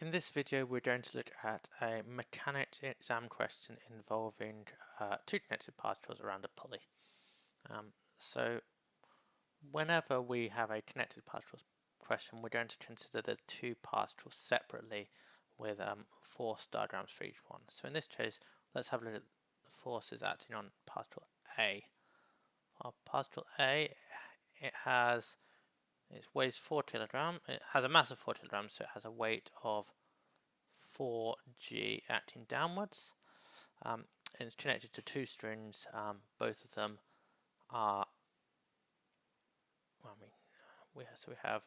In this video, we're going to look at a mechanics exam question involving two connected particles around a pulley. So whenever we have a connected particles question, we're going to consider the two particles separately with force diagrams for each one. So in this case, let's have a look at the forces acting on particle A. Well, particle A, it weighs 4 kilograms. It has a mass of 4 kilograms, so it has a weight of 4g acting downwards. And it's connected to two strings. Both of them are, so we have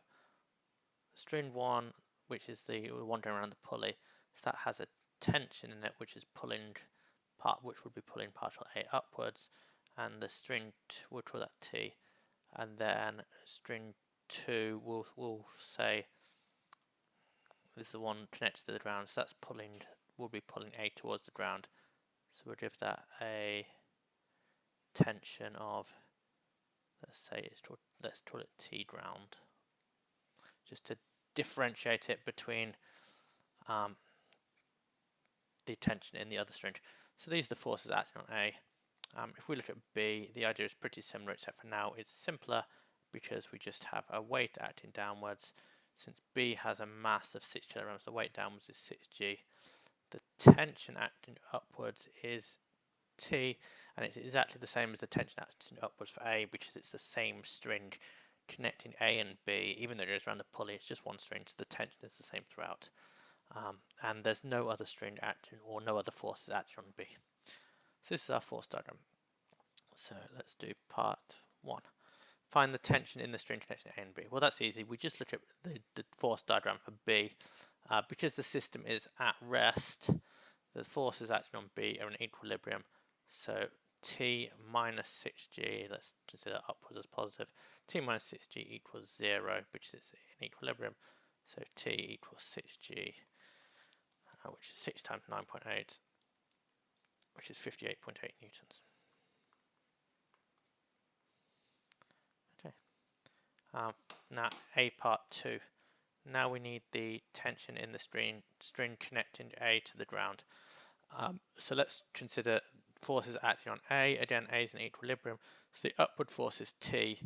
string 1, which is the one going around the pulley. So that has a tension in it, which would be pulling particle A upwards, and the string we'll call that T, and then string 2 will say this is the one connected to the ground, so that's will be pulling A towards the ground. So we'll give that a tension of, let's call it T ground, just to differentiate it between the tension in the other string. So these are the forces acting on A. If we look at B, the idea is pretty similar, except for now it's simpler because we just have a weight acting downwards. Since B has a mass of 6 kilograms, the weight downwards is 6g. The tension acting upwards is T, and it's exactly the same as the tension acting upwards for A because it's the same string connecting A and B. Even though it goes around the pulley, it's just one string, so the tension is the same throughout. And there's no other string acting or no other forces acting on B. So this is our force diagram. So let's do part 1. Find the tension in the string connecting A and B. Well, that's easy. We just look at the force diagram for B. Because the system is at rest, the forces acting on B are in equilibrium. So T minus 6g, let's consider upwards as positive, T minus 6g equals 0, which is in equilibrium. So T equals 6g, which is 6 times 9.8, which is 58.8 newtons. Okay. Now A part 2. Now we need the tension in the string connecting A to the ground. So let's consider forces acting on A. Again, A is in equilibrium, so the upward force is T.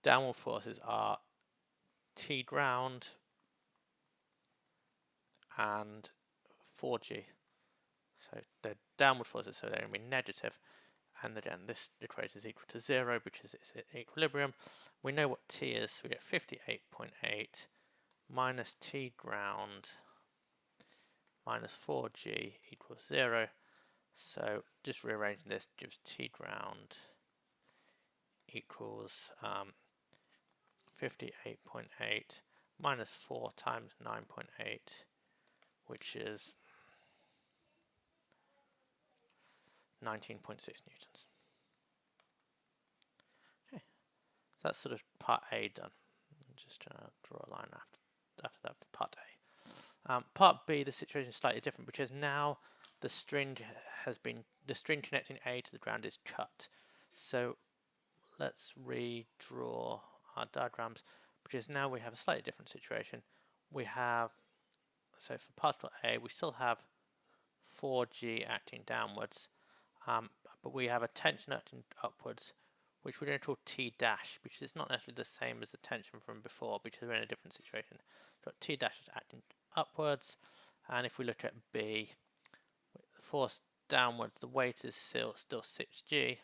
Downward forces are T ground and 4g. So the downward forces, so they're going to be negative. And again, this equation is equal to 0 because it's at equilibrium. We know what T is, so we get 58.8 minus T ground minus 4g equals 0. So just rearranging this gives T ground equals 58.8 minus 4 times 9.8, which is 19.6 newtons. Okay, so that's sort of part A done. I'm just trying to draw a line after that for part A. Part B, the situation is slightly different because now the string connecting A to the ground is cut. So let's redraw our diagrams because now we have a slightly different situation. We have, so for particle A, we still have 4g acting downwards, but we have a tension acting upwards, which we're going to call T dash, because it's not necessarily the same as the tension from before because we're in a different situation. So T dash is acting upwards, and if we look at B, the force downwards, the weight is still 6g,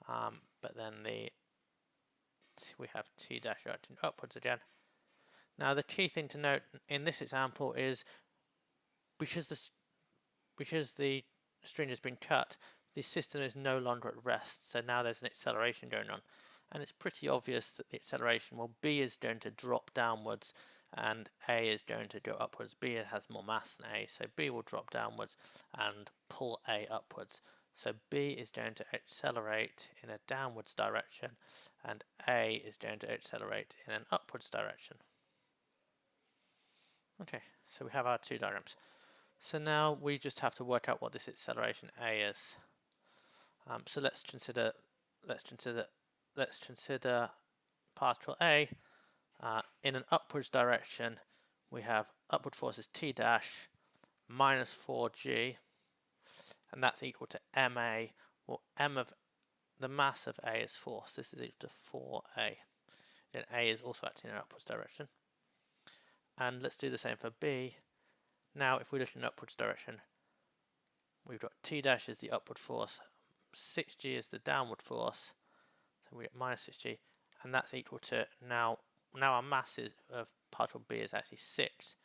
but then we have T dash acting upwards again. Now the key thing to note in this example is because the string has been cut, the system is no longer at rest, so now there's an acceleration going on, and it's pretty obvious that the acceleration, well, B is going to drop downwards and A is going to go upwards. B has more mass than A, so B will drop downwards and pull A upwards. So B is going to accelerate in a downwards direction and A is going to accelerate in an upwards direction. Okay, so we have our two diagrams. So now we just have to work out what this acceleration A is. So let's consider particle A in an upwards direction. we have upward force is T dash minus 4g, and that's equal to ma, or m of the mass of A is force. This is equal to 4a. Then A is also acting in an upwards direction. And let's do the same for B. Now, if we look in an upwards direction, we've got T dash is the upward force, 6g is the downward force, so we get minus 6g, and that's equal to now our mass of particle B is actually 6,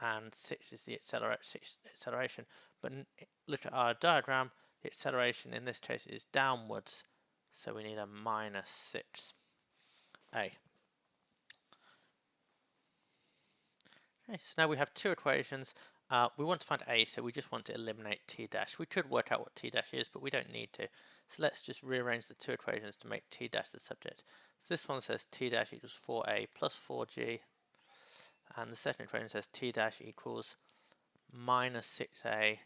and 6 is the acceleration. But look at our diagram, the acceleration in this case is downwards, so we need a minus 6a. Okay, so now we have two equations. We want to find A, so we just want to eliminate T dash. We could work out what T dash is, but we don't need to. So let's just rearrange the two equations to make T dash the subject. So this one says T dash equals 4a plus 4g, and the second equation says T dash equals minus 6a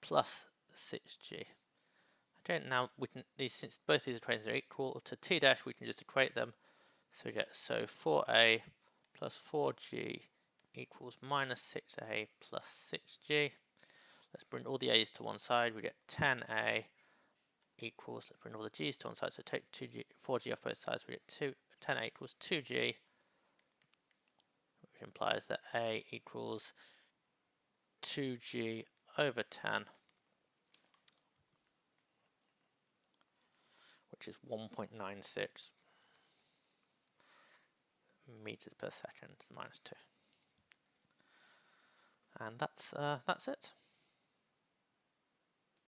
plus 6g. Okay, now we can since both these equations are equal to T dash, we can just equate them. So we get 4a plus 4g equals minus 6a plus 6g. Let's bring all the a's to one side. We get 10a equals, let's bring all the g's to one side. So take 4g off both sides. We get 10a equals 2g, which implies that a equals 2g over 10, which is 1.96 meters per second minus 2. And that's it.